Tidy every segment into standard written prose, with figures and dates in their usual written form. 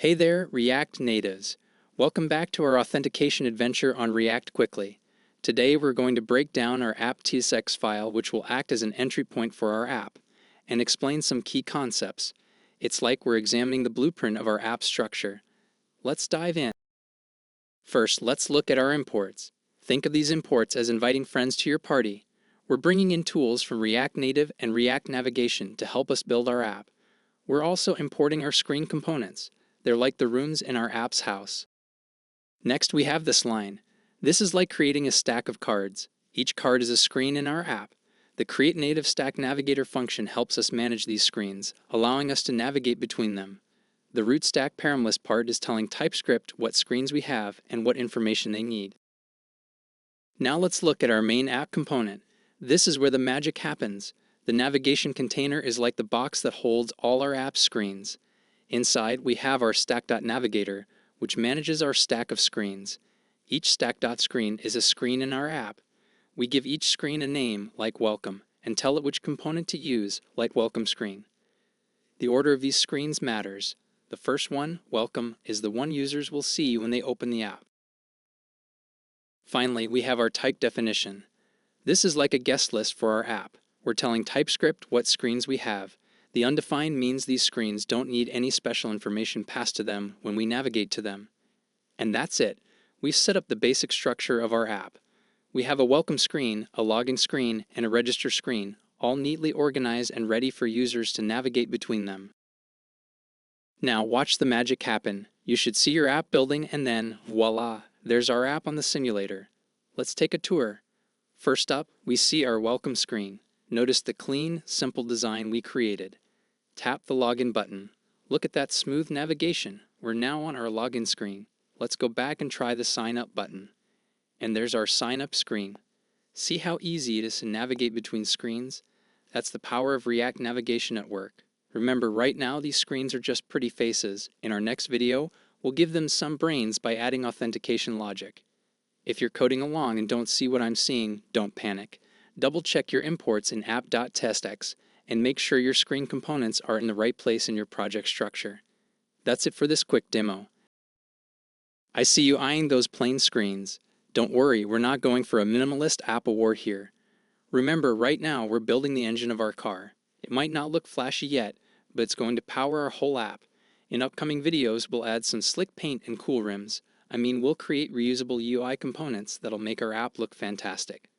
Hey there, React natives. Welcome back to our authentication adventure on React Quickly. Today we're going to break down our App.tsx file, which will act as an entry point for our app, and explain some key concepts. It's like we're examining the blueprint of our app structure. Let's dive in. First, let's look at our imports. Think of these imports as inviting friends to your party. We're bringing in tools from React Native and React Navigation to help us build our app. We're also importing our screen components. They're like the rooms in our app's house. Next, we have this line. This is like creating a stack of cards. Each card is a screen in our app. The Create Native Stack Navigator function helps us manage these screens, allowing us to navigate between them. The root stack param list part is telling TypeScript what screens we have and what information they need. Now let's look at our main app component. This is where the magic happens. The navigation container is like the box that holds all our app screens. Inside, we have our stack.navigator, which manages our stack of screens. Each stack.screen is a screen in our app. We give each screen a name, like welcome, and tell it which component to use, like welcome screen. The order of these screens matters. The first one, welcome, is the one users will see when they open the app. Finally, we have our type definition. This is like a guest list for our app. We're telling TypeScript what screens we have. The undefined means these screens don't need any special information passed to them when we navigate to them. And that's it. We've set up the basic structure of our app. We have a welcome screen, a login screen, and a register screen, all neatly organized and ready for users to navigate between them. Now watch the magic happen. You should see your app building and then, voila, there's our app on the simulator. Let's take a tour. First up, we see our welcome screen. Notice the clean, simple design we created. Tap the login button. Look at that smooth navigation. We're now on our login screen. Let's go back and try the sign up button. And there's our sign up screen. See how easy it is to navigate between screens? That's the power of React navigation at work. Remember, right now these screens are just pretty faces. In our next video, we'll give them some brains by adding authentication logic. If you're coding along and don't see what I'm seeing, don't panic. Double-check your imports in App.tsx and make sure your screen components are in the right place in your project structure. That's it for this quick demo. I see you eyeing those plain screens. Don't worry, we're not going for a minimalist app award here. Remember, right now we're building the engine of our car. It might not look flashy yet, but it's going to power our whole app. In upcoming videos, we'll add some slick paint and cool rims. We'll create reusable UI components that'll make our app look fantastic.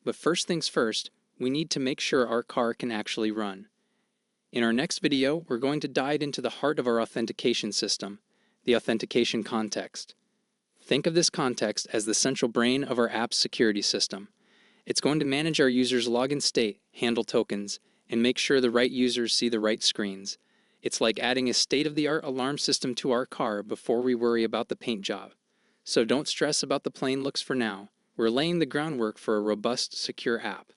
But first things first, we need to make sure our car can actually run. In our next video, we're going to dive into the heart of our authentication system, the authentication context. Think of this context as the central brain of our app's security system. It's going to manage our users' login state, handle tokens, and make sure the right users see the right screens. It's like adding a state-of-the-art alarm system to our car before we worry about the paint job. So don't stress about the plain looks for now. We're laying the groundwork for a robust, secure app.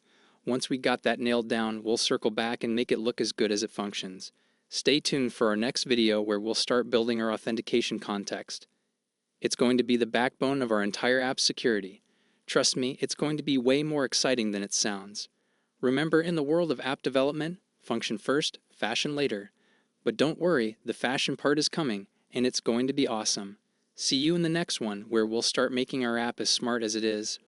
Once we got that nailed down, we'll circle back and make it look as good as it functions. Stay tuned for our next video where we'll start building our authentication context. It's going to be the backbone of our entire app's security. Trust me, it's going to be way more exciting than it sounds. Remember, in the world of app development, function first, fashion later. But don't worry, the fashion part is coming, and it's going to be awesome. See you in the next one, where we'll start making our app as smart as it is